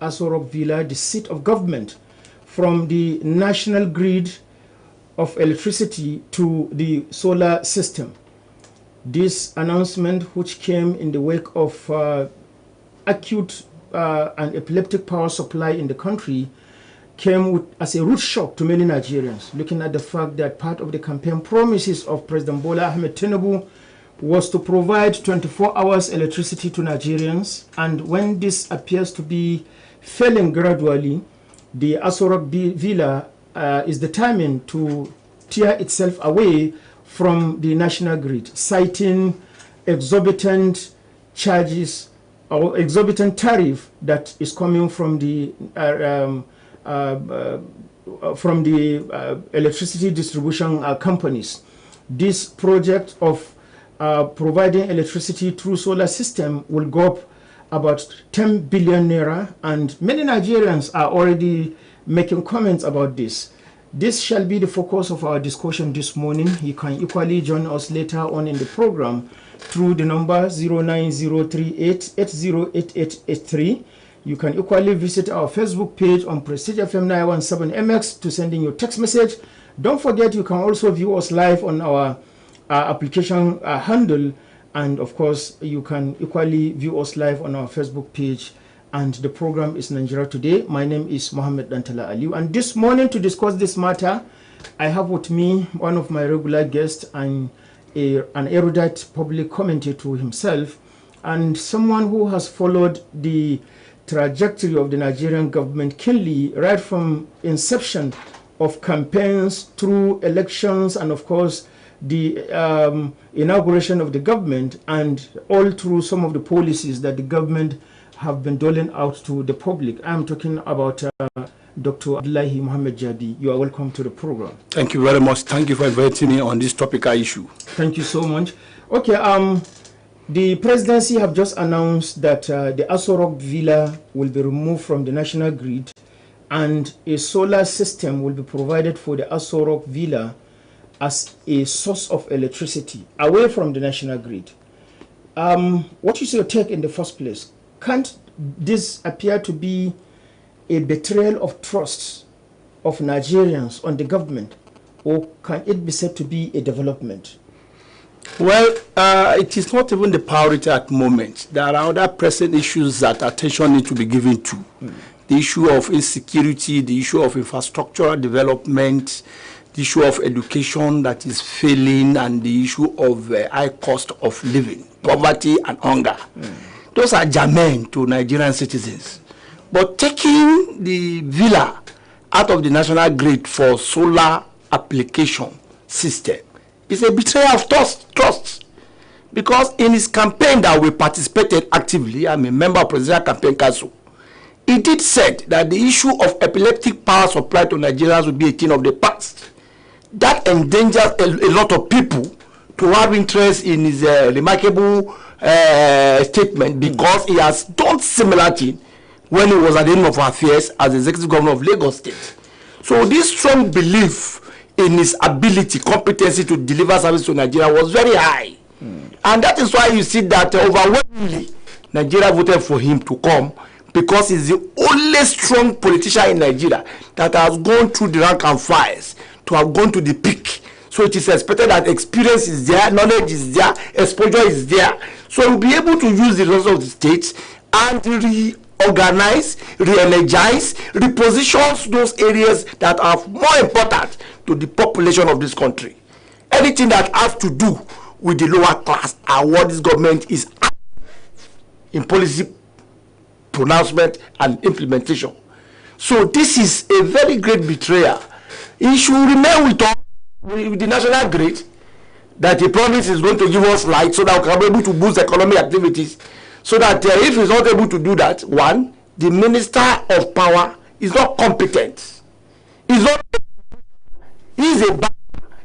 Aso Rock Villa, the seat of government, from the national grid of electricity to the solar system. This announcement, which came in the wake of acute and epileptic power supply in the country, came as a root shock to many Nigerians, looking at the fact that part of the campaign promises of President Bola Ahmed Tinubu was to provide 24 hours electricity to Nigerians. And when this appears to be failing gradually, the Aso Rock Villa is determined to tear itself away from the national grid, citing exorbitant charges or exorbitant tariff that is coming from the electricity distribution companies. This project of providing electricity through solar system will go up about 10 billion naira, and many Nigerians are already making comments about this. This shall be the focus of our discussion this morning. You can equally join us later on in the program through the number 09038808883. You can equally visit our Facebook page on Prestigefm91.7mx to send in your text message. Don't forget, you can also view us live on our application handle, and of course you can equally view us live on our Facebook page. And the program is Nigeria Today. My name is Mohammed Dantala Aliu, and this morning to discuss this matter, I have with me one of my regular guests and an erudite public commentator himself, and someone who has followed the trajectory of the Nigerian government keenly, right from inception of campaigns through elections, and of course the inauguration of the government, and all through some of the policies that the government have been doling out to the public. I'm talking about Dr. Abdullahi Muhammad Jadi. You are welcome to the program. Thank you very much. Thank you for inviting me on this topical issue. Thank you so much. Okay, the presidency have just announced that the Aso Rock Villa will be removed from the national grid, and a solar system will be provided for the Aso Rock Villa as a source of electricity away from the national grid. What is your take in the first place? Can't this appear to be a betrayal of trust of Nigerians on the government, or can it be said to be a development? Well, it is not even the priority at the moment. There are other pressing issues that attention needs to be given to. The issue of insecurity, the issue of infrastructural development, the issue of education that is failing, and the issue of high cost of living, poverty and hunger. Those are germane to Nigerian citizens. But taking the villa out of the national grid for solar application system is a betrayal of trust. Because in his campaign that we participated actively, I'm a member of Presidential Campaign Council, he did said that the issue of epileptic power supply to Nigerians would be a thing of the past. That endangers a lot of people to have interest in his remarkable statement, because he has done similar thing when he was at the end of affairs as executive governor of Lagos State. So this strong belief in his ability, competency to deliver service to Nigeria was very high. And that is why you see that overwhelmingly Nigeria voted for him to come, because he's the only strong politician in Nigeria that has gone through the rank and files to have gone to the peak. So it is expected that experience is there, knowledge is there, exposure is there. So we'll be able to use the resources of the state and reorganize, re-energize, reposition those areas that are more important to the population of this country. Anything that has to do with the lower class and what this government is in policy pronouncement and implementation. So this is a very great betrayal. It should remain with us, with the national grid, that the province is going to give us light so that we can be able to boost economic activities. So that if he's not able to do that, one, the minister of power is not competent. He's a bad.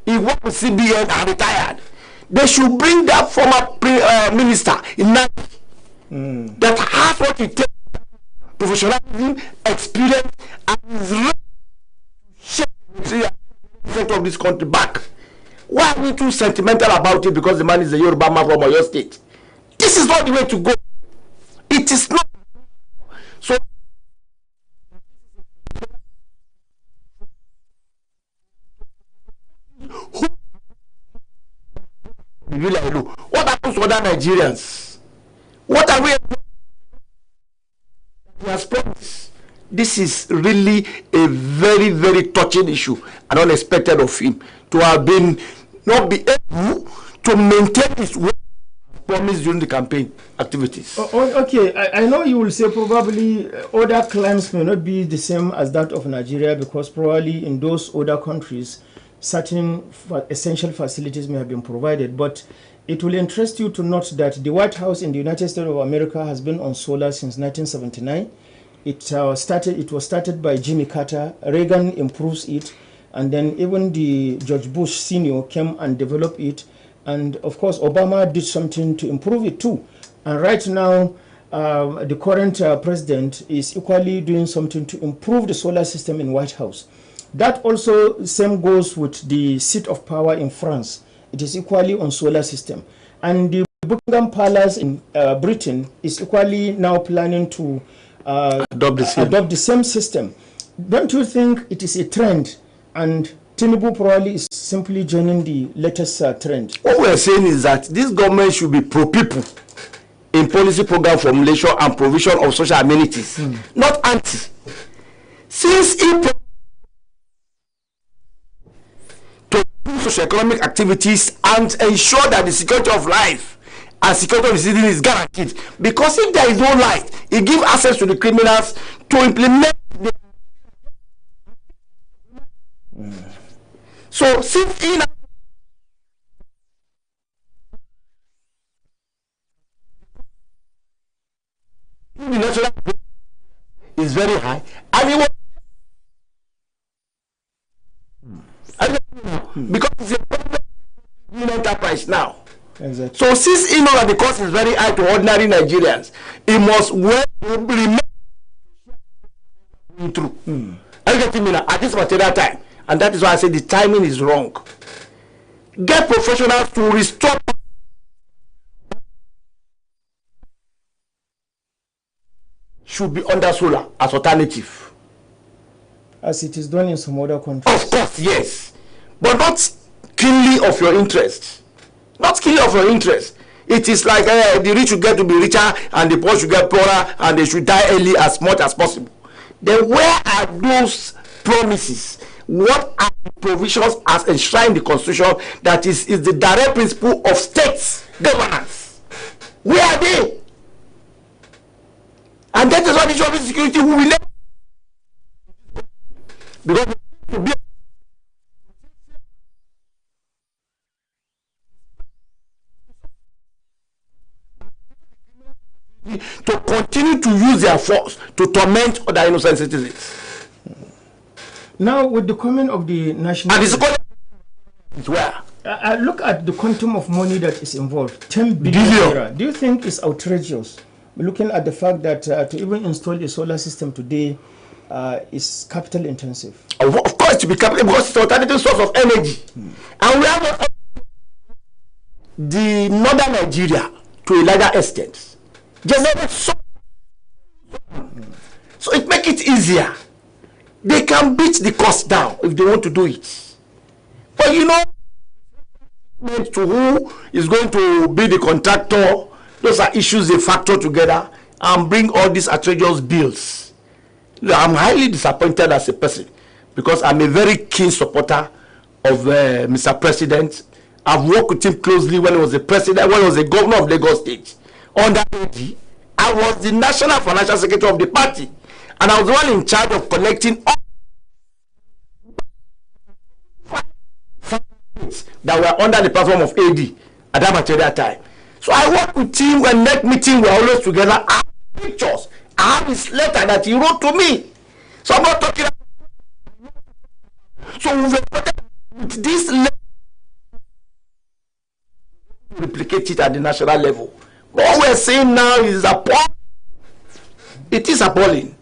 He worked with CBN and retired. They should bring that former minister in that has what it takes, professionalism, experience, and is ready to shape the center of this country back. Why are we too sentimental about it because the man is a Yoruba man from Oyo State? This is not the way to go. It is not. So What happens to other Nigerians? What are we? He has promised. This is really a very, very touching issue and unexpected of him to have been not be able to maintain his promise during the campaign activities. Okay, I know you will say probably other claims may not be the same as that of Nigeria, because probably in those other countries certain essential facilities may have been provided, but it will interest you to note that the White House in the United States of America has been on solar since 1979. It was started by Jimmy Carter. Reagan improves it, and then even the George Bush Sr. came and developed it, and of course Obama did something to improve it too. And right now the current president is equally doing something to improve the solar system in White House. That also same goes with the seat of power in France. It is equally on solar system, and the Buckingham Palace in Britain is equally now planning to adopt the same system. Don't you think it is a trend, and Tinubu probably is simply joining the latest trend? What we are saying is that this government should be pro-people in policy program formulation and provision of social amenities, not anti. Since it to do socio-economic activities and ensure that the security of life and security of the citizen is guaranteed, because if there is no light, it gives access to the criminals to implement the so since in the national is very high, and it was because it's a problem enterprise now. Exactly. So since you know that the cost is very high to ordinary Nigerians, it must well remain true. Are you getting me now? At this particular time, and that is why I say the timing is wrong. Get professionals to restore. Should be under solar as alternative, as it is done in some other countries. Of course, yes, but not keenly of your interest. Not keenly of your interest. It is like the rich should get to be richer and the poor should get poorer and they should die early as much as possible. Then where are those promises? What are the provisions as enshrined in the Constitution that is the direct principle of states governance? Where are they? And that is why the issue of insecurity we will never, because to be to continue to use their force to torment other innocent citizens. Now, with the comment of the national, and it's where look at the quantum of money that is involved, 10 billion naira. Do you think it's outrageous? Looking at the fact that to even install a solar system today is capital intensive. Of course, to be capital, because it's an alternative source of energy. And we have the northern Nigeria to a larger extent. Generate so it makes it easier. They can beat the cost down if they want to do it. But you know, to who is going to be the contractor, those are issues they factor together and bring all these outrageous bills. I'm highly disappointed as a person because I'm a very keen supporter of Mr. President. I've worked with him closely when he was the president, when he was the governor of Lagos State. Under AD, I was the national financial secretary of the party, and I was the one in charge of connecting all that were under the platform of AD at that particular time. So I work with him, when next meeting we are always together. I have pictures. I have his letter that he wrote to me. So I'm not talking about. So we've with this letter, replicate it at the national level. What we're saying now is appalling. It is appalling.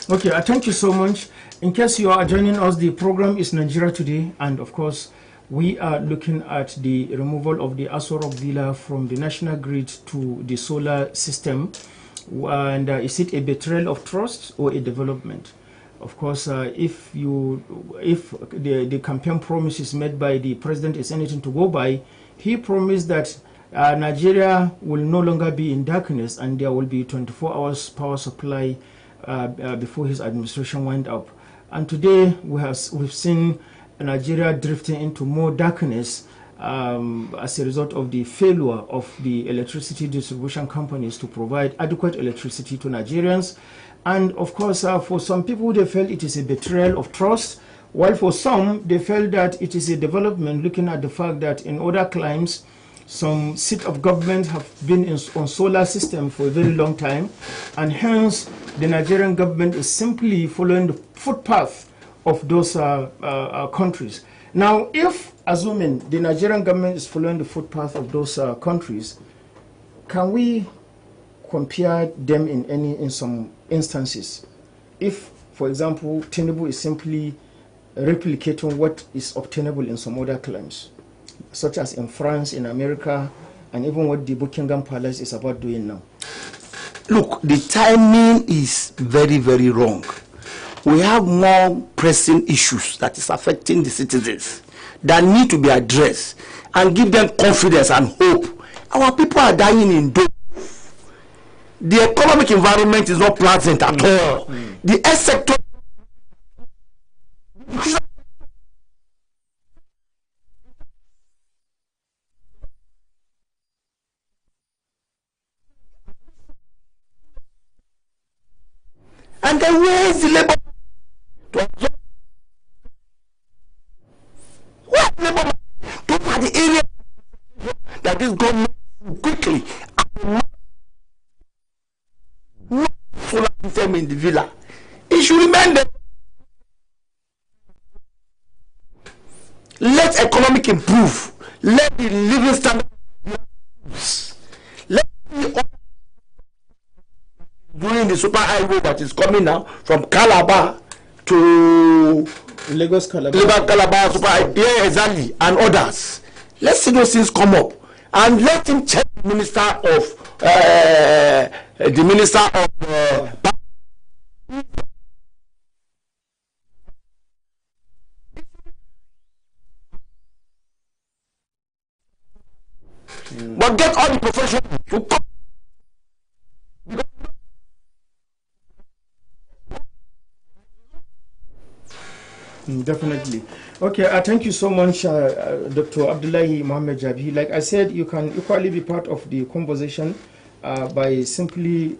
Okay, thank you so much. In case you are joining us, the program is Nigeria Today, and of course, we are looking at the removal of the Aso Rock Villa from the national grid to the solar system. And is it a betrayal of trust or a development? Of course, if the campaign promises made by the president is anything to go by, he promised that Nigeria will no longer be in darkness and there will be 24 hours power supply before his administration went up. And today we've seen Nigeria drifting into more darkness as a result of the failure of the electricity distribution companies to provide adequate electricity to Nigerians. And of course, for some people, they felt it is a betrayal of trust, while for some, they felt that it is a development looking at the fact that in other climes, some seat of government have been on solar system for a very long time, and hence the Nigerian government is simply following the footpath of those countries. Now, if, assuming the Nigerian government is following the footpath of those countries, can we compare them in some instances? If, for example, Tinubu is simply replicating what is obtainable in some other climes, such as in France, in America, and even what the Buckingham Palace is about doing now? Look, the timing is very, very wrong. We have more pressing issues that is affecting the citizens that need to be addressed and give them confidence and hope. Our people are dying in dope. The economic environment is not pleasant at all. The health sector. And then where is the labor? What labor? Those are the areas that this government quickly solar system in the villa. It should remain there. Let economic improve. Let the living standard improve. Let during the super highway that is coming now from Calabar to Lagos Calabar super highway, yeah, exactly, and others. Let's see those things come up, and let him check the minister of but get all the professionals to come. Definitely. Okay, thank you so much, Dr. Abdullahi Mohammed Jabi. Like I said, you can equally be part of the conversation by simply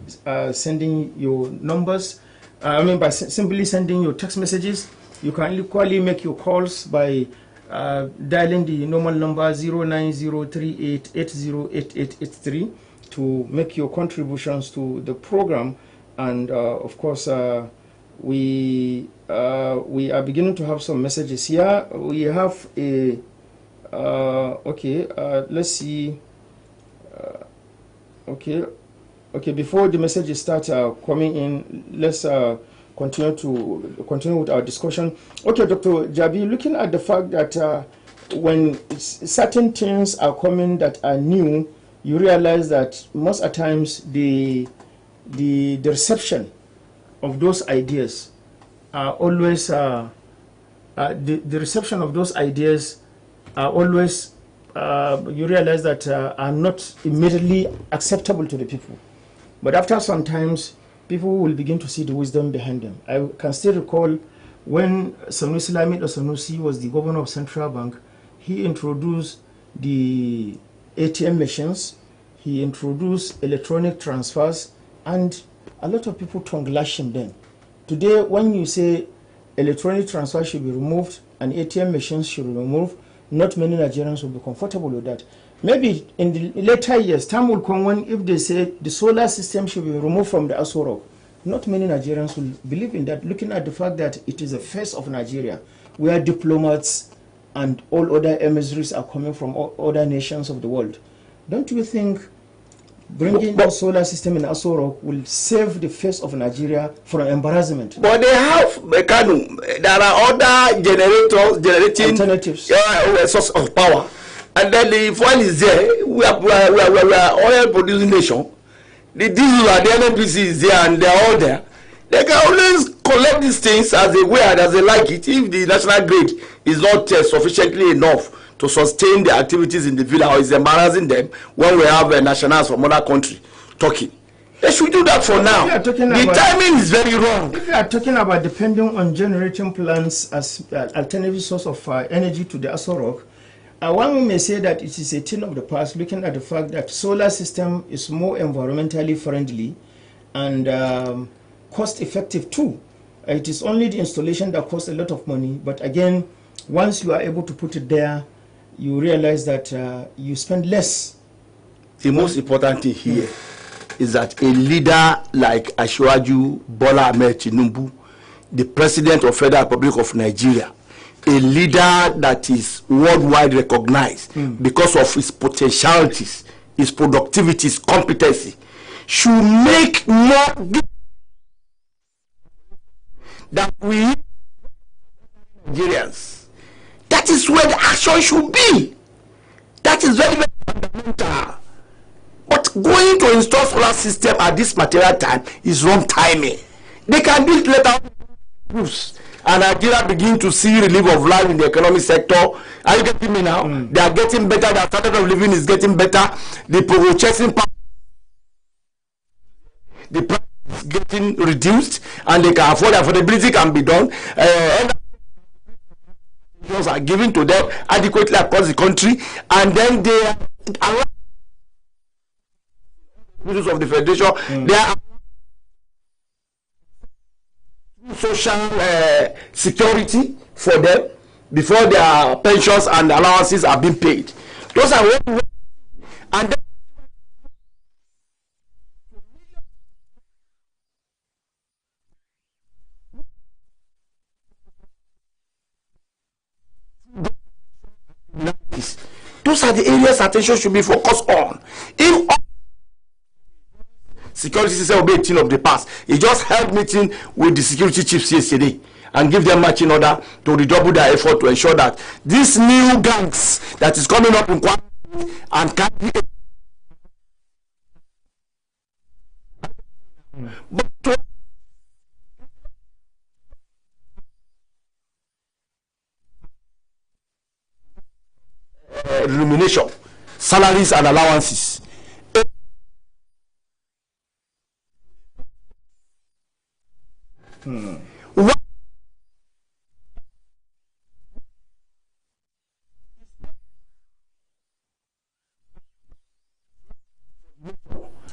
sending your numbers. By simply sending your text messages. You can equally make your calls by dialing the normal number 09038808883 to make your contributions to the program. And of course, we are beginning to have some messages here. We have a let's see. Okay, before the messages start coming in, let's continue with our discussion. Okay, Dr. Jabi, looking at the fact that when certain things are coming that are new, you realize that most of the times the reception of those ideas are always the reception of those ideas are always you realize that are not immediately acceptable to the people. But after some times, people will begin to see the wisdom behind them. I can still recall when Sanusi Lamido Sanusi was the governor of Central Bank, he introduced the ATM machines, he introduced electronic transfers, and a lot of people tongue-lash him then. Today, when you say electronic transfer should be removed and ATM machines should be removed, not many Nigerians will be comfortable with that. Maybe in the later years, time will come when if they say the solar system should be removed from the Aso Rock, not many Nigerians will believe in that, looking at the fact that it is the face of Nigeria, where diplomats and all other emissaries are coming from other nations of the world. Don't you think bringing the solar system in Aso Rock will save the face of Nigeria from embarrassment? But they have Mekano. There are other generators generating alternatives, source of power, and then the fuel is there. We are oil producing nation. The diesel and the NNPC is there, and they are all there. They can always collect these things as they wear and as they like it. If the national grid is not sufficiently enough to sustain the activities in the villa, or is embarrassing them when we have nationals from other country talking. They should do that for now. The timing is very wrong. If you are talking about depending on generating plants as alternative source of energy to the Aso Rock, one may say that it is a thing of the past, looking at the fact that solar system is more environmentally friendly and cost effective too. It is only the installation that costs a lot of money, but again, once you are able to put it there, you realize that you spend less. The most important thing here is that a leader like Asiwaju Bola Ahmed Tinubu, the President of Federal Republic of Nigeria, a leader that is worldwide recognized because of his potentialities, his productivity, his competency, should make more that we Nigerians. That is where the action should be. That is very, very fundamental. But going to install solar system at this material time is wrong timing. They can do it later proofs, and Nigeria begin to see relief of life in the economic sector. Are you getting me now? They are getting better. Their standard of living is getting better. The purchasing power, the price is getting reduced, and they can afford. Affordability can be done. Are given to them adequately across the country, and then they allow of the federation there are social security for them before their pensions and allowances are being paid. Those are what, and then those are the areas attention should be focused on. If security system will be a thing of the past, he just held meeting with the security chiefs yesterday and give them marching order to redouble their effort to ensure that these new gangs that is coming up in Kwara and can be remuneration, salaries and allowances.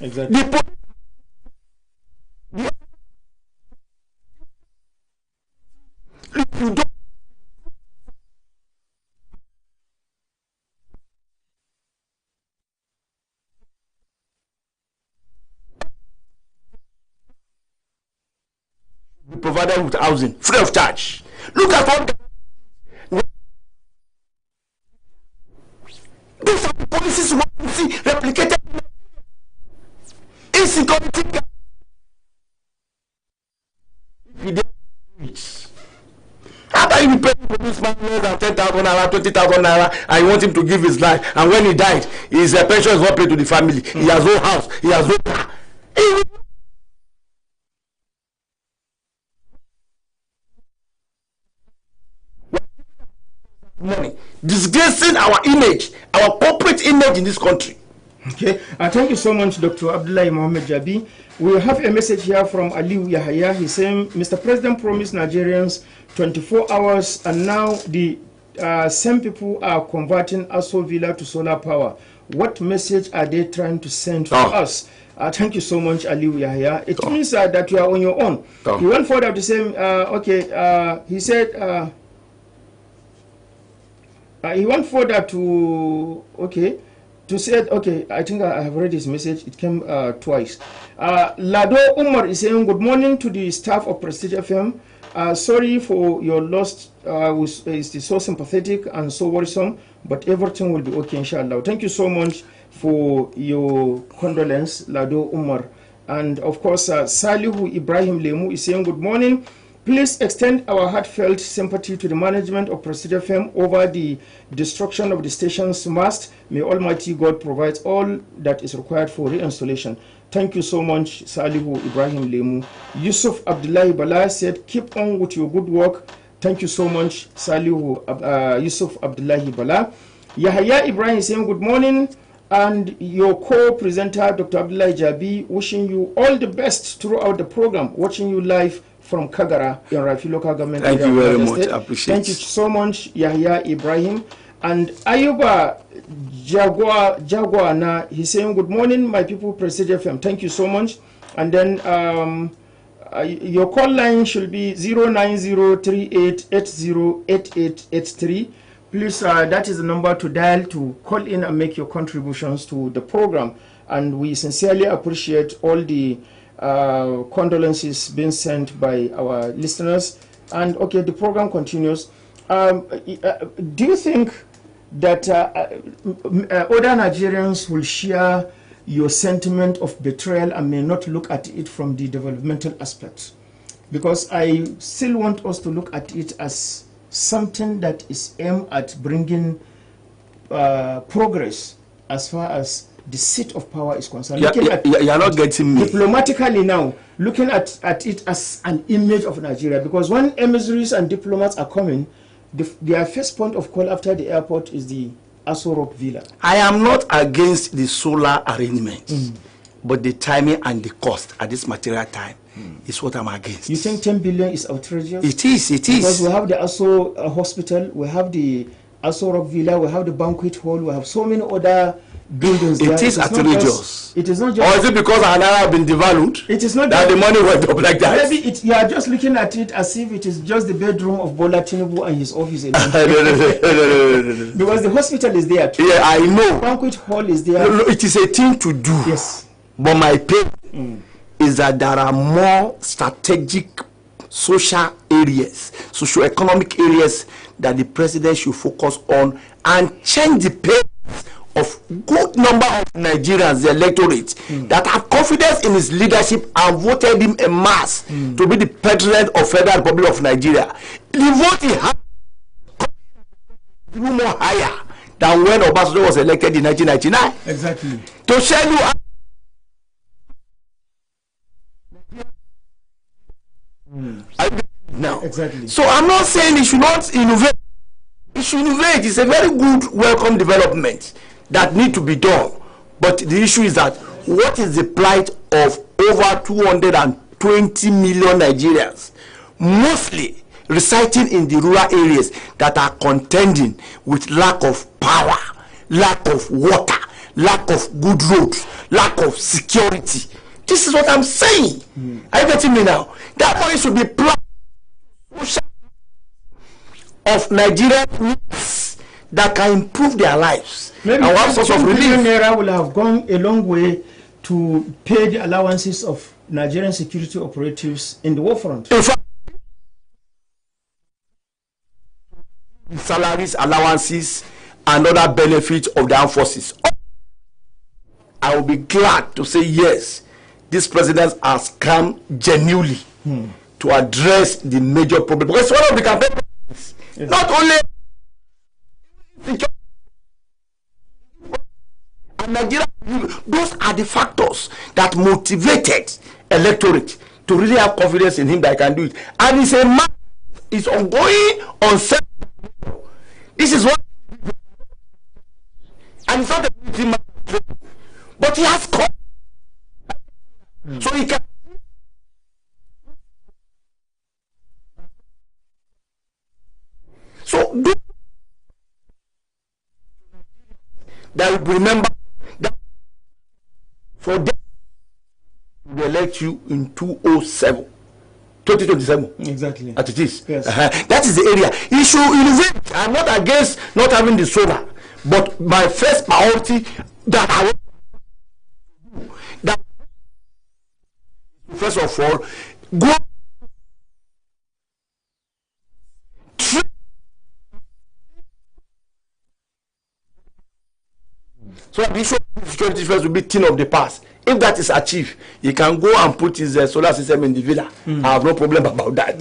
Exactly. Provided with housing free of charge. Look at all these are the policies we want to see replicated. Insecurity. How can you be paying for this man more than 10,000 naira, 20,000 naira, and you want him to give his life, and when he died, his pension is not paid to the family. He has no house, he has no car. Money, disgracing our image, our corporate image in this country. Okay, thank you so much, Dr. Abdullahi Mohammed Jabi. We have a message here from Aliu Yahaya. He's saying, Mr. President promised Nigerians 24 hours, and now the same people are converting Aso Villa to solar power. What message are they trying to send to us? Thank you so much, Aliu Yahaya. It means that you are on your own. He went further to say, he said, he went further to, to say, I think I have read his message. It came twice. Lado Umar is saying, good morning to the staff of Prestige FM. Sorry for your loss. It's so sympathetic and so worrisome, but everything will be okay, inshallah. Thank you so much for your condolence, Lado Umar. And of course, Salihu Ibrahim Lemu is saying, good morning. Please extend our heartfelt sympathy to the management of Prestige FM over the destruction of the station's mast. May Almighty God provide all that is required for reinstallation. Thank you so much, Salihu Ibrahim Lemu. Yusuf Abdullahi Bala said, keep on with your good work. Thank you so much, Salihu Yusuf Abdullahi Bala. Yahya Ibrahim saying good morning, and your co-presenter Dr. Abdullah Jabi wishing you all the best throughout the program, watching you live from Kagara in Rafi local government. Thank you very much. I appreciate it. Thank you so much, Yahya Ibrahim. And Ayuba Jaguar na, he's saying good morning, my people, Prestige FM. Thank you so much. And then your call line should be 09038808883. Please, that is the number to dial to call in and make your contributions to the program. And we sincerely appreciate all the condolences being sent by our listeners. And okay, the program continues. Do you think that other Nigerians will share your sentiment of betrayal and may not look at it from the developmental aspect? Because I still want us to look at it as something that is aimed at bringing progress as far as the seat of power is concerned. You're not getting me. Diplomatically now, looking at it as an image of Nigeria, because when emissaries and diplomats are coming, their first point of call after the airport is the Aso Rock Villa. I am not against the solar arrangement, but the timing and the cost at this material time is what I'm against. You think 10 billion is outrageous? It is, it is. Because we have the Aso hospital, we have the Aso Rock Villa, we have the banquet hall, we have so many other buildings there. It is outrageous. It is not just. Or is it because our naira have been devalued? It is not that the money went up like that. Maybe you are just looking at it as if it is just the bedroom of Bola Tinubu and his office. No. Because the hospital is there too. Yeah, I know. The banquet hall is there. No, it is a thing to do. Yes. But my pain is that there are more strategic social areas, socio-economic areas that the president should focus on and change the pace of good number of Nigerians, the electorate, that have confidence in his leadership and voted him en masse to be the president of Federal Republic of Nigeria. The vote he had even more higher than when Obasanjo was elected in 1999. Exactly. To show you now. Exactly. So I'm not saying he should not innovate. He should innovate. It's a very good, welcome development that need to be done. But the issue is that what is the plight of over 220 million Nigerians, mostly residing in the rural areas, that are contending with lack of power, lack of water, lack of good roads, lack of security. This is what I'm saying. Are you getting me now? That money should be planned of Nigerian needs that can improve their lives. Maybe and one source of relief. Naira will have gone a long way to pay the allowances of Nigerian security operatives in the war front. In fact, salaries, allowances, and other benefits of the armed forces. I will be glad to say yes, this president has come genuinely to address the major problem. Because one of the campaign is not only and Nigeria, those are the factors that motivated electorate to really have confidence in him that he can do it. And it's a man, it's ongoing on self. This is what, and it's not a man, but he has come. So he can. So do that will remember that for them they elect you in 2027. Exactly. As it is. Yes. That is the area. You should innovate. I'm not against not having the solar, but my first priority that I want that first of all go so the issue of security first will be thing of the past. If that is achieved, you can go and put his solar system in the villa. I have no problem about that.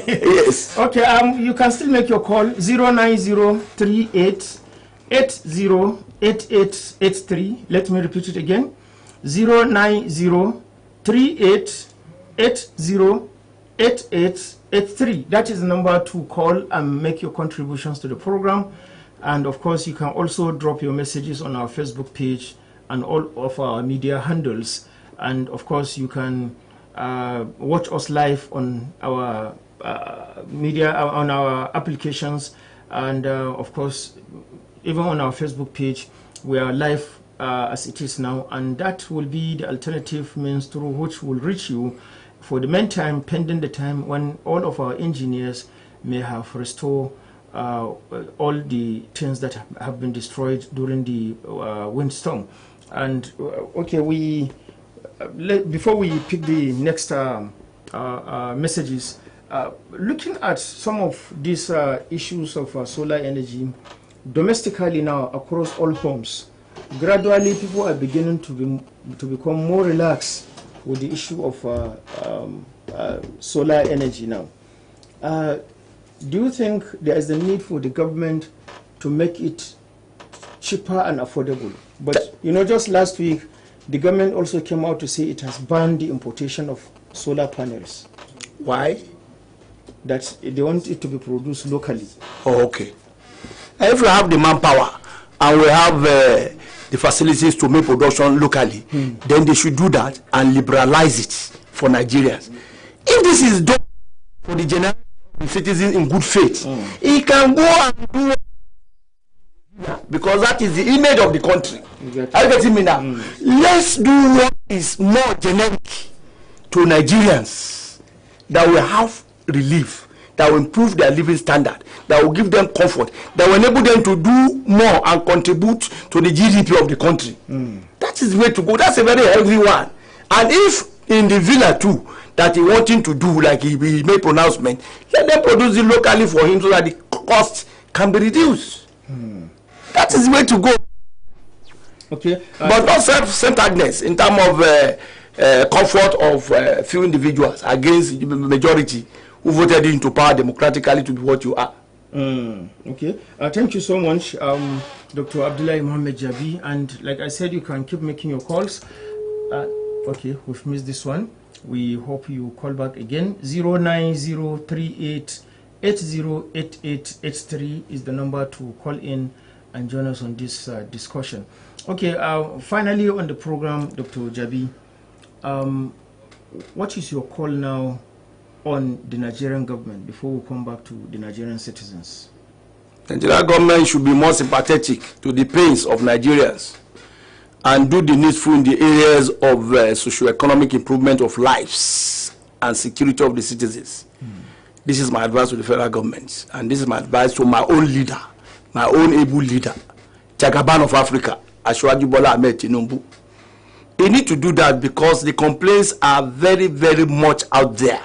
Yes. Okay, you can still make your call 09038808883. Let me repeat it again. 09038808883. That is the number to call and make your contributions to the program. And of course, you can also drop your messages on our Facebook page and all of our media handles. And of course, you can watch us live on our media, on our applications, and of course, even on our Facebook page, we are live as it is now, and that will be the alternative means through which will reach you for the meantime, pending the time when all of our engineers may have restored all the things that have been destroyed during the windstorm. And okay, before we pick the next messages, looking at some of these issues of solar energy domestically now across all homes, gradually people are beginning to become more relaxed with the issue of solar energy now. Do you think there is a need for the government to make it cheaper and affordable? But you know, just last week, the government also came out to say it has banned the importation of solar panels. Why? That they want it to be produced locally. Oh, okay. If we have the manpower and we have the facilities to make production locally, then they should do that and liberalize it for Nigerians. If this is done for the general citizens in good faith, he can go and do it, because that is the image of the country. Exactly. Are you getting me now? Let's do what is more generic to Nigerians that will have relief, that will improve their living standard, that will give them comfort, that will enable them to do more and contribute to the GDP of the country. That is the way to go. That's a very healthy one. And if in the villa too, that he wanting to do, like he made pronouncement, let them produce it locally for him so that the cost can be reduced. That is the way to go. Okay. But not self-centeredness in terms of comfort of few individuals against the majority who voted into power democratically to be what you are. Okay. Thank you so much, Dr. Abdullahi Mohammed Jabi. And like I said, you can keep making your calls. Okay, we've missed this one. We hope you call back again. 09038 808883 is the number to call in and join us on this discussion. Okay, finally on the program, Dr. Jabi, what is your call now on the Nigerian government before we come back to the Nigerian citizens? The Nigerian government should be more sympathetic to the pains of Nigerians and do the needful in the areas of socio-economic improvement of lives and security of the citizens. This is my advice to the federal government, and this is my advice to my own leader, my own able leader, Jagaban of Africa, Asiwaju Bola Ahmed Tinubu. They need to do that because the complaints are very, very much out there.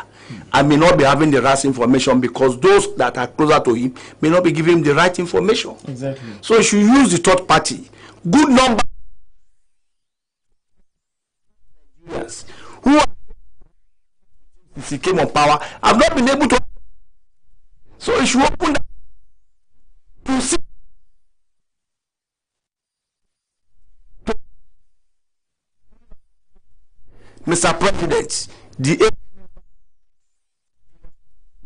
I may not be having the right information because those that are closer to him may not be giving him the right information. Exactly. So he should use the third party. Good number who since he came on power have not been able to. So he should open that to see. Mr. President, the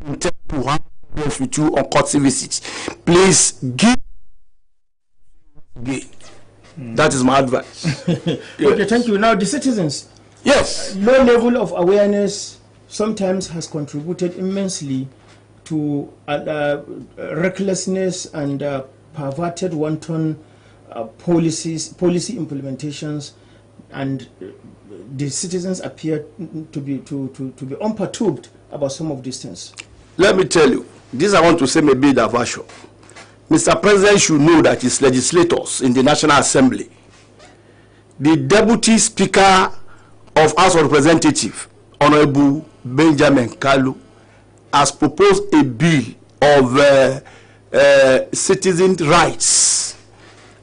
intend to have with you on court visits. Please give. That is my advice. Yes. Okay, thank you. Now the citizens. Yes. Low level of awareness sometimes has contributed immensely to recklessness and perverted wanton policy implementations, and the citizens appear to be unperturbed about some of these things. Let me tell you, this I want to say maybe diversion. Mr. President should know that his legislators in the National Assembly, the Deputy Speaker of House of Representatives, Honorable Benjamin Kalu, has proposed a bill of citizen rights.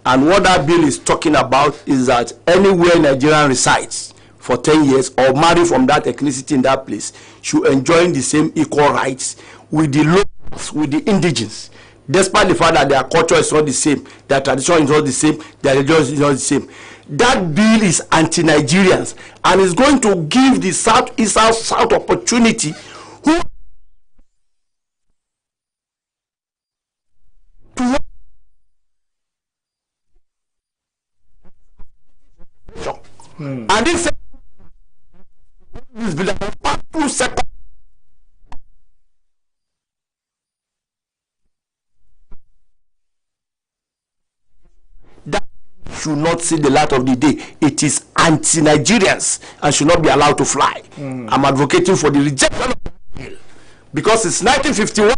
And what that bill is talking about is that anywhere Nigerian resides for 10 years or marry from that ethnicity in that place should enjoy the same equal rights with the locals, with the indigenous, despite the fact that their culture is not the same, their tradition is not the same, their religion is not the same. That bill is anti-Nigerians and is going to give the South opportunity who to And this is the powerful sector that should not see the light of the day. It is anti-Nigerians and should not be allowed to fly. I'm advocating for the rejection of the bill because it's 1951.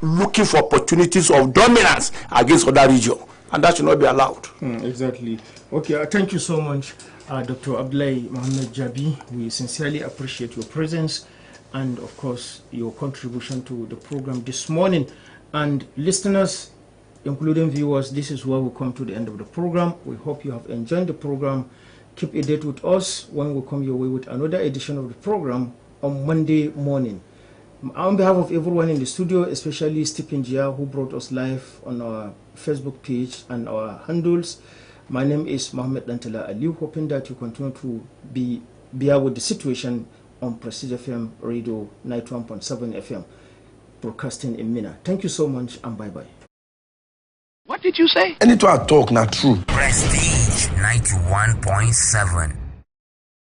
Looking for opportunities of dominance against other regions, and that should not be allowed. Exactly. Okay, thank you so much, Dr. Abdullahi Mohammed Jabi. We sincerely appreciate your presence and, of course, your contribution to the program this morning. And listeners, including viewers, this is where we come to the end of the program. We hope you have enjoyed the program. Keep a date with us when we come your way with another edition of the program on Monday morning. On behalf of everyone in the studio, especially Stephen Jia, who brought us live on our Facebook page and our handles, my name is Mohammed Dantala Ali, hoping that you continue to bear with the situation on Prestige FM Radio 91.7 FM, broadcasting in Mina. Thank you so much and bye-bye. What did you say? Anything I talk, not true. Prestige 91.7.